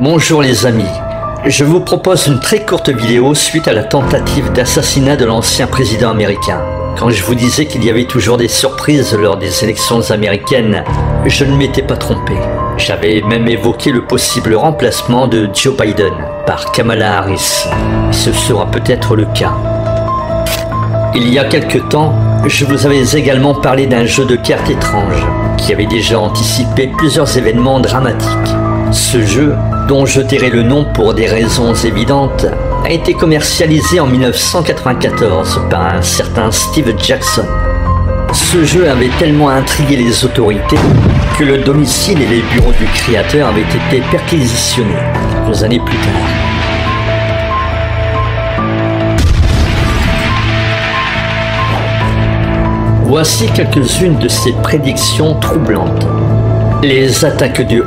Bonjour les amis, je vous propose une très courte vidéo suite à la tentative d'assassinat de l'ancien président américain. Quand je vous disais qu'il y avait toujours des surprises lors des élections américaines, je ne m'étais pas trompé. J'avais même évoqué le possible remplacement de Joe Biden par Kamala Harris. Ce sera peut-être le cas. Il y a quelque temps, je vous avais également parlé d'un jeu de cartes étrange qui avait déjà anticipé plusieurs événements dramatiques. Ce jeu, dont je tairai le nom pour des raisons évidentes, a été commercialisé en 1994 par un certain Steve Jackson. Ce jeu avait tellement intrigué les autorités que le domicile et les bureaux du créateur avaient été perquisitionnés quelques années plus tard. Voici quelques-unes de ces prédictions troublantes. Les attaques de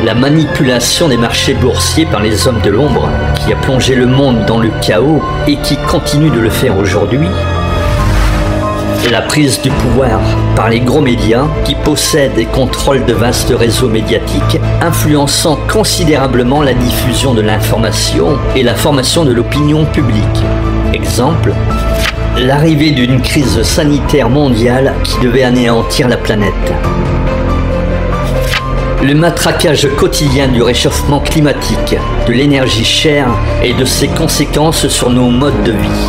la manipulation des marchés boursiers par les hommes de l'ombre, qui a plongé le monde dans le chaos et qui continue de le faire aujourd'hui. La prise du pouvoir par les gros médias qui possèdent et contrôlent de vastes réseaux médiatiques, influençant considérablement la diffusion de l'information et la formation de l'opinion publique. Exemple, l'arrivée d'une crise sanitaire mondiale qui devait anéantir la planète. Le matraquage quotidien du réchauffement climatique, de l'énergie chère et de ses conséquences sur nos modes de vie.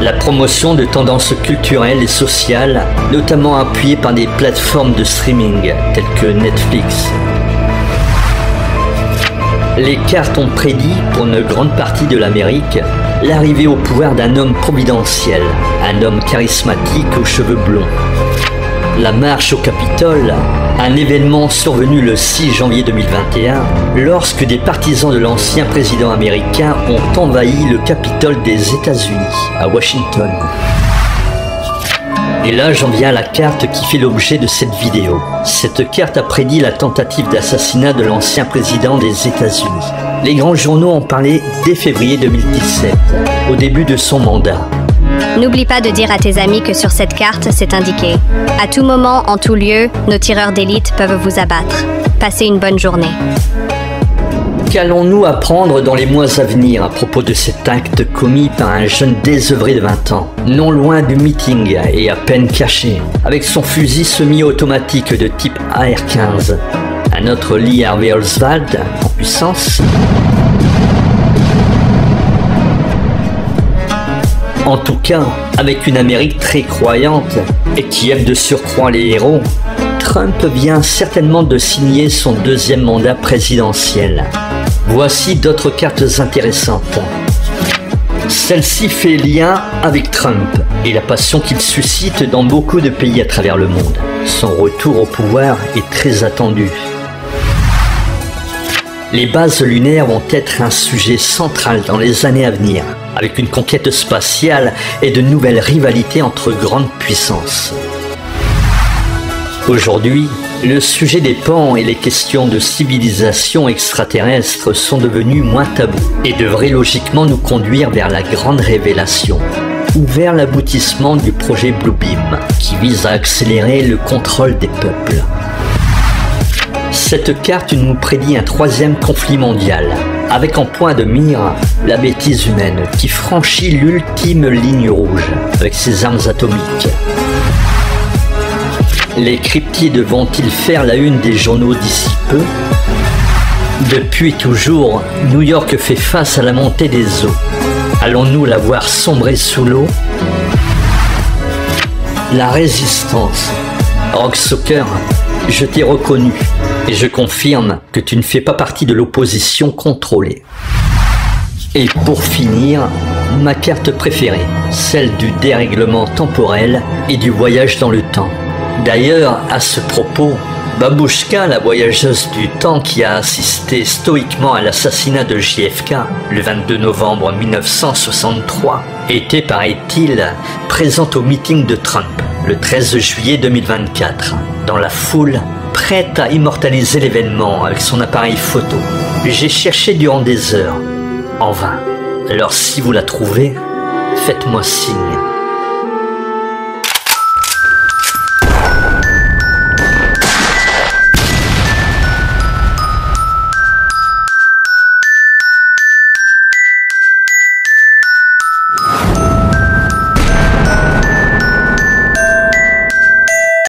La promotion de tendances culturelles et sociales, notamment appuyées par des plateformes de streaming telles que Netflix. Les cartes ont prédit, pour une grande partie de l'Amérique, l'arrivée au pouvoir d'un homme providentiel, un homme charismatique aux cheveux blonds. La marche au Capitole, un événement survenu le 6 janvier 2021, lorsque des partisans de l'ancien président américain ont envahi le Capitole des États-Unis, à Washington. Et là, j'en viens à la carte qui fait l'objet de cette vidéo. Cette carte a prédit la tentative d'assassinat de l'ancien président des États-Unis. Les grands journaux en parlaient dès février 2017, au début de son mandat. N'oublie pas de dire à tes amis que sur cette carte, c'est indiqué. À tout moment, en tout lieu, nos tireurs d'élite peuvent vous abattre. Passez une bonne journée. Qu'allons-nous apprendre dans les mois à venir à propos de cet acte commis par un jeune désœuvré de 20 ans, non loin du meeting et à peine caché, avec son fusil semi-automatique de type AR-15, un autre Lee Harvey Oswald en puissance? En tout cas, avec une Amérique très croyante et qui aime de surcroît les héros, Trump vient certainement de signer son deuxième mandat présidentiel. Voici d'autres cartes intéressantes. Celle-ci fait lien avec Trump et la passion qu'il suscite dans beaucoup de pays à travers le monde. Son retour au pouvoir est très attendu. Les bases lunaires vont être un sujet central dans les années à venir, avec une conquête spatiale et de nouvelles rivalités entre grandes puissances. Aujourd'hui, le sujet des pans et les questions de civilisation extraterrestre sont devenus moins tabous et devraient logiquement nous conduire vers la grande révélation, ou vers l'aboutissement du projet Bluebeam, qui vise à accélérer le contrôle des peuples. Cette carte nous prédit un troisième conflit mondial, avec en point de mire la bêtise humaine qui franchit l'ultime ligne rouge avec ses armes atomiques. Les cryptides vont-ils faire la une des journaux d'ici peu? Depuis toujours, New York fait face à la montée des eaux. Allons-nous la voir sombrer sous l'eau? La résistance. Rock Soccer, je t'ai reconnu et je confirme que tu ne fais pas partie de l'opposition contrôlée. Et pour finir, ma carte préférée, celle du dérèglement temporel et du voyage dans le temps. D'ailleurs, à ce propos, Babouchka, la voyageuse du temps qui a assisté stoïquement à l'assassinat de JFK le 22 novembre 1963, était, paraît-il, présente au meeting de Trump le 13 juillet 2024, dans la foule, prête à immortaliser l'événement avec son appareil photo. J'ai cherché durant des heures, en vain. Alors si vous la trouvez, faites-moi signe.